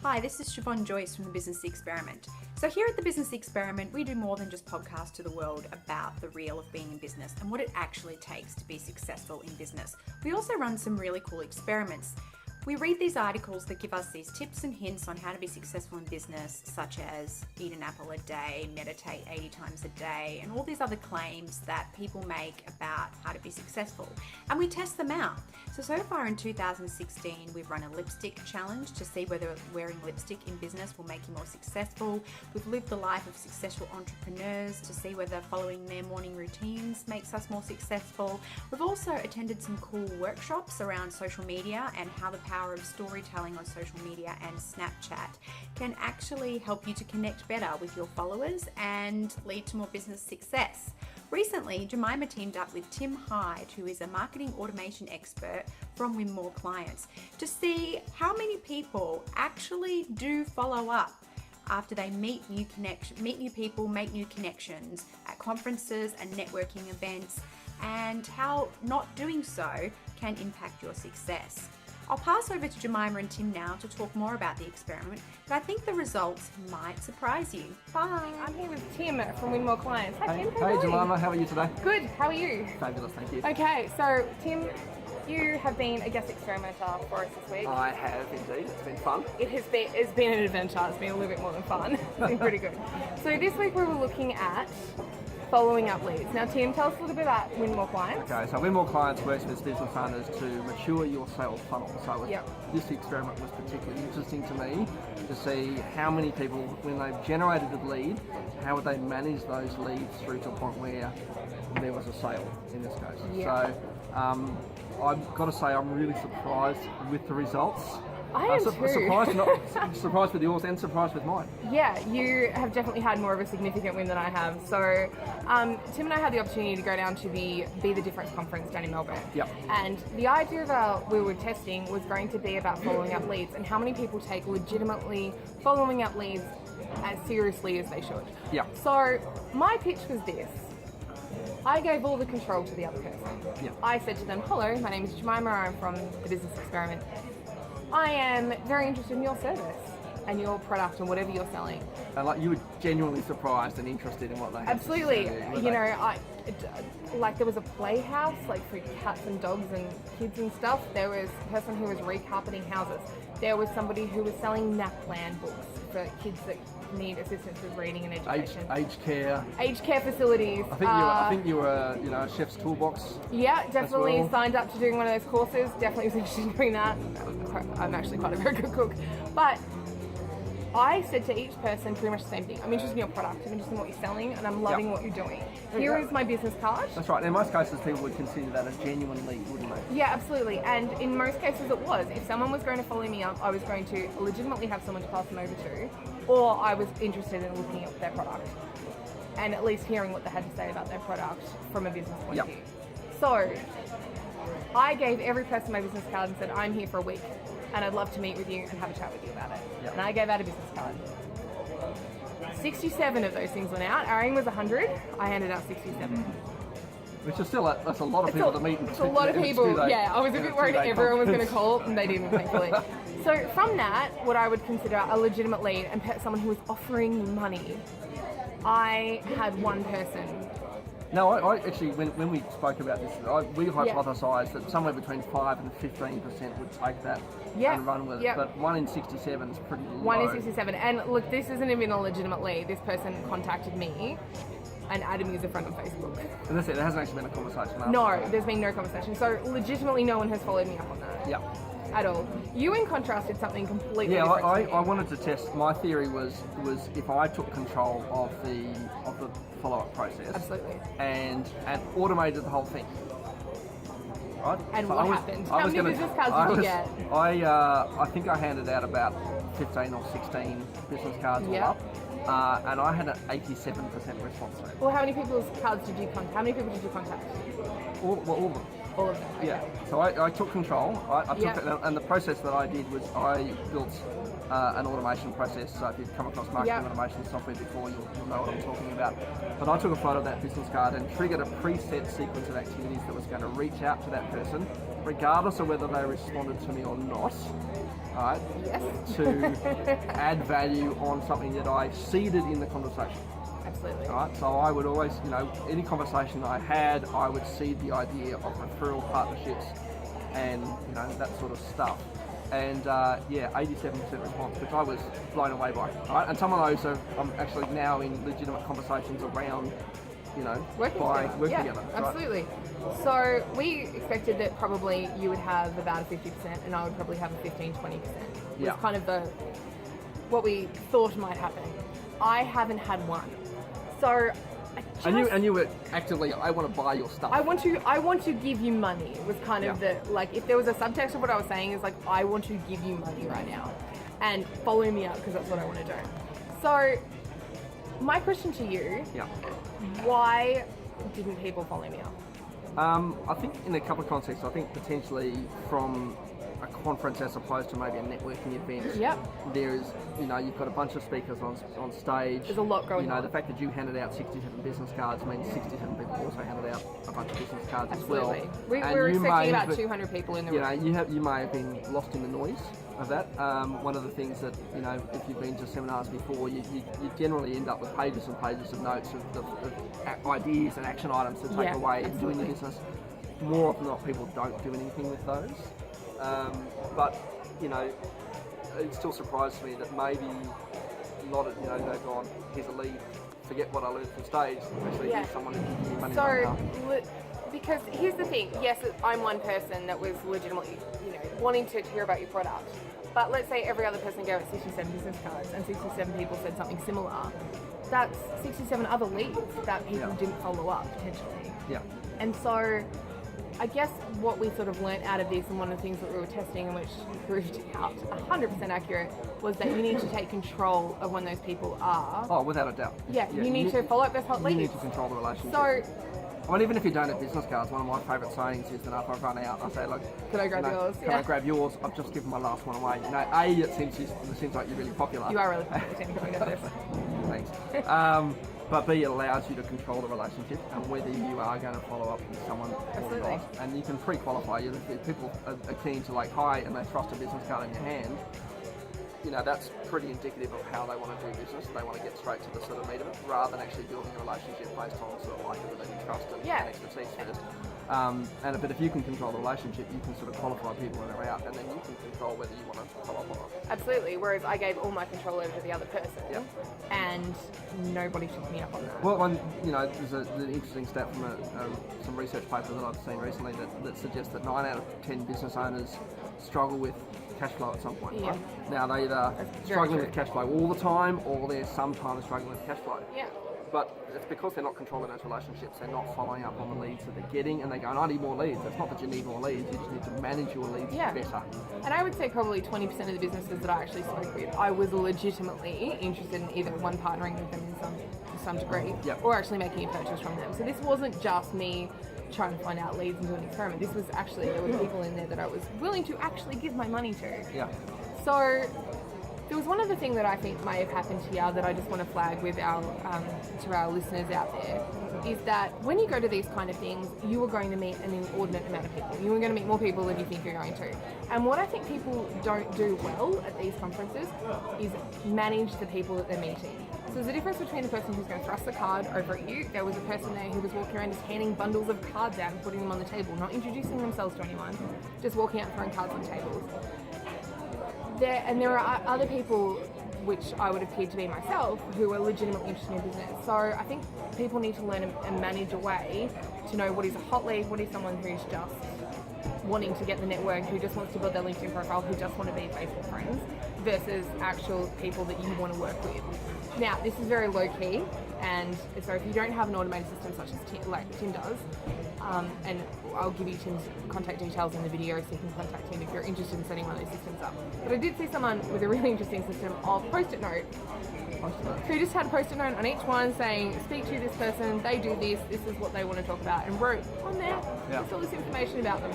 Hi, this is Siobhan Joyce from the Business Experiment. So here at the Business Experiment, we do more than just podcast to the world about the real of being in business and what it actually takes to be successful in business. We also run some really cool experiments. We read these articles that give us these tips and hints on how to be successful in business, such as eat an apple a day, meditate 80 times a day, and all these other claims that people make about how to be successful. And we test them out. So far in 2016, we've run a lipstick challenge to see whether wearing lipstick in business will make you more successful. We've lived the life of successful entrepreneurs to see whether following their morning routines makes us more successful. We've also attended some cool workshops around social media and how the power of storytelling on social media and Snapchat can actually help you to connect better with your followers and lead to more business success. Recently, Jemimah teamed up with Hyde, who is a marketing automation expert from Win More Clients, to see how many people actually do follow up after they meet new people, make new connections at conferences and networking events, and how not doing so can impact your success. I'll pass over to Jemimah and Tim now to talk more about the experiment, but I think the results might surprise you. Bye. I'm here with Tim from Win More Clients. Hi, Tim. Hey, Jemimah, how are you today? Good. How are you? Fabulous, thank you. Okay, so Tim, you have been a guest experimenter for us this week. I have indeed. It's been fun. It's been an adventure. It's been a little bit more than fun. It's been pretty good. So this week we were looking at following up leads. Now, Tim, tell us a little bit about Win More Clients. Okay, so Win More Clients works with business owners to mature your sales funnel. So this experiment was particularly interesting to me to see how many people, when they've generated a lead, how would they manage those leads through to a point where there was a sale in this case. Yeah. So I've got to say I'm really surprised with the results. I am too. Surprised with yours and surprised with mine. Yeah, you have definitely had more of a significant win than I have. So Tim and I had the opportunity to go down to the Be the Difference conference down in Melbourne. Yep. And the idea of we were testing was going to be about following up leads and how many people take legitimately following up leads as seriously as they should. Yeah. So my pitch was this. I gave all the control to the other person. Yeah. I said to them, hello, my name is Jemimah, I'm from the Business Experiment. I am very interested in your service and your product and whatever you're selling. And like you were genuinely surprised and interested in what they had Absolutely. to say, You know, there was a playhouse like for cats and dogs and kids and stuff. There was a person who was recarpeting houses. There was somebody who was selling NAPLAN books for kids that need assistance with reading and education. Aged care. Aged care facilities. I think you were a chef's toolbox. Yeah, definitely well. signed up to doing one of those courses. Definitely was interested in doing that. I'm actually quite a very good cook. But I said to each person pretty much the same thing. I'm interested in your product, I'm interested in what you're selling, and I'm loving what you're doing. Here is my business card. That's right. In most cases, people would consider that a genuine lead, wouldn't they? Yeah, absolutely. And in most cases it was. If someone was going to follow me up, I was going to legitimately have someone to pass them over to, or I was interested in looking at their product and at least hearing what they had to say about their product from a business point of view. So I gave every person my business card and said, I'm here for a week and I'd love to meet with you and have a chat with you about it. Yep. And I gave out a business card. 67 of those things went out. Our aim was 100. I handed out 67. Which is still that's a lot of people to meet. It's a lot of people. Yeah, I was a bit worried everyone was going to call, and they didn't, thankfully. So from that, what I would consider a legitimate lead and someone who was offering me money, I had one person. No, I actually, when we spoke about this, we hypothesised that somewhere between 5 and 15% would take that and run with it. But 1 in 67 is pretty low. 1 in 67. And look, this isn't even a legitimate lead. This person contacted me and added me as a friend on Facebook. And that's it, there hasn't actually been a conversation. No, there's been no conversation. So legitimately no one has followed me up on that. Yeah. At all. You, in contrast, did something completely different. Yeah, I wanted to test. My theory was if I took control of the follow-up process, absolutely, and automated the whole thing. Right? And so what happened? How many business cards did you get? I think I handed out about 15 or 16 business cards all up. And I had an 87% response rate. Well, how many people's cards did you contact? How many people did you contact? All of them. All of them. Okay. Yeah. So I took control. I took it, and the process that I did was I built an automation process. So if you've come across marketing automation software before, you'll know what I'm talking about. But I took a photo of that business card and triggered a preset sequence of activities that was going to reach out to that person, regardless of whether they responded to me or not. right? Yes. To add value on something that I seeded in the conversation. Absolutely. Right, so I would always, any conversation I had, I would seed the idea of referral partnerships and, that sort of stuff. And 87% response, which I was blown away by. Right, and some of those I'm actually now in legitimate conversations around, working together. Absolutely. Right. So we expected that probably you would have about a 50% and I would probably have a 15-20%. Yeah. Kind of what we thought might happen. I haven't had one. So and you were actively, I want to buy your stuff. I want to give you money. It was kind of if there was a subtext of what I was saying is I want to give you money right now and follow me up because that's what I want to do. So my question to you, why didn't people follow me up? I think in a couple of contexts, I think potentially from a conference as opposed to maybe a networking event. Yep. There is, you've got a bunch of speakers on stage. There's a lot going on. The fact that you handed out 67 business cards means 67 people also handed out a bunch of business cards as well. We were expecting about 200 people in the room. You may have been lost in the noise of that. One of the things that, if you've been to seminars before, you generally end up with pages and pages of notes of ideas and action items to take away in doing the business. More often than not, people don't do anything with those. But it still surprises me that maybe not, they've gone, here's a lead, forget what I learned from stage, actually here's someone who can give me money right now. Because here's the thing, yes, I'm one person that was legitimately, wanting to hear about your product, but let's say every other person gave out 67 business cards and 67 people said something similar. That's 67 other leads that people didn't follow up, potentially. Yeah. And so I guess what we sort of learnt out of this, and one of the things that we were testing and which proved out 100% accurate, was that you need to take control of when those people are. Oh, without a doubt. Yeah, you need to follow up those hot leads. You need to control the relationship. So, even if you don't have business cards, one of my favourite sayings is that after I've run out, I say, look, can I grab yours? Can I grab yours? I've just given my last one away. It seems like you're really popular. You are really popular. Thanks. But B, it allows you to control the relationship and whether you are going to follow up with someone or not. And you can pre-qualify. If people are keen to hi, and they thrust a business card in your hand, that's pretty indicative of how they want to do business. They want to get straight to the sort of meat of it, rather than actually building a relationship based on sort of likability, trust, and expertise first. But if you can control the relationship, you can sort of qualify people when they're out, and then you can control whether you want to follow up or not. Absolutely. Whereas I gave all my control over to the other person, and nobody took me up on that. Well, there's an interesting stat from some research paper that I've seen recently that suggests that 9 out of 10 business owners struggle with cash flow at some point. Yeah. Right? Now they're either struggling with cash flow all the time, or they're sometimes struggling with cash flow. Yeah. But it's because they're not controlling those relationships, they're not following up on the leads that they're getting, and they're going, I need more leads. It's not that you need more leads, you just need to manage your leads better. And I would say probably 20% of the businesses that I actually spoke with, I was legitimately interested in either one, partnering with them to some degree, or actually making a purchase from them. So this wasn't just me trying to find out leads and do an experiment. This was actually, there were people in there that I was willing to actually give my money to. Yeah. So there was one other thing that I think may have happened here that I just want to flag with our to our listeners out there, is that when you go to these kind of things, you are going to meet an inordinate amount of people. You are going to meet more people than you think you're going to. And what I think people don't do well at these conferences is manage the people that they're meeting. So there's a difference between the person who's going to thrust the card over at you. There was a person there who was walking around just handing bundles of cards out and putting them on the table, not introducing themselves to anyone, just walking out throwing cards on tables. There are other people, which I would appear to be myself, who are legitimately interested in business. So I think people need to learn and manage a way to know what is a hot lead, what is someone who's just wanting to get the network, who just wants to build their LinkedIn profile, who just want to be Facebook friends, versus actual people that you want to work with. Now, this is very low key, and so if you don't have an automated system such as Tim does, and I'll give you Tim's contact details in the video so you can contact him if you're interested in setting one of those systems up. But I did see someone with a really interesting system of post-it note, who just had a post-it note on each one saying, speak to this person, they do this, this is what they want to talk about, and wrote on there just all this information about them.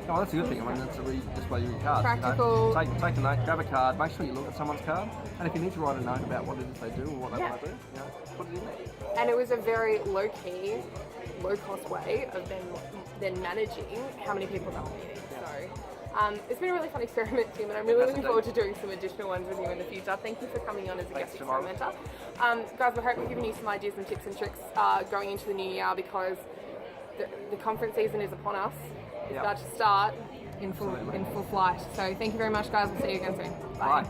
Oh, that's a good thing. I mean, that's just why you read cards. Practical. Take a note, grab a card, make sure you look at someone's card, and if you need to write a note about what it is they do or what they want to do, put it in there. And it was a very low-key, low-cost way of them then managing how many people they were meeting. So It's been a really fun experiment, Tim, and I'm really looking forward to doing some additional ones with you in the future. Thank you for coming on as a guest experimenter. Guys, we hope we've given you some ideas and tips and tricks going into the new year, because the conference season is upon us. It's about to start in full flight. So thank you very much, guys. We'll see you again soon. Bye.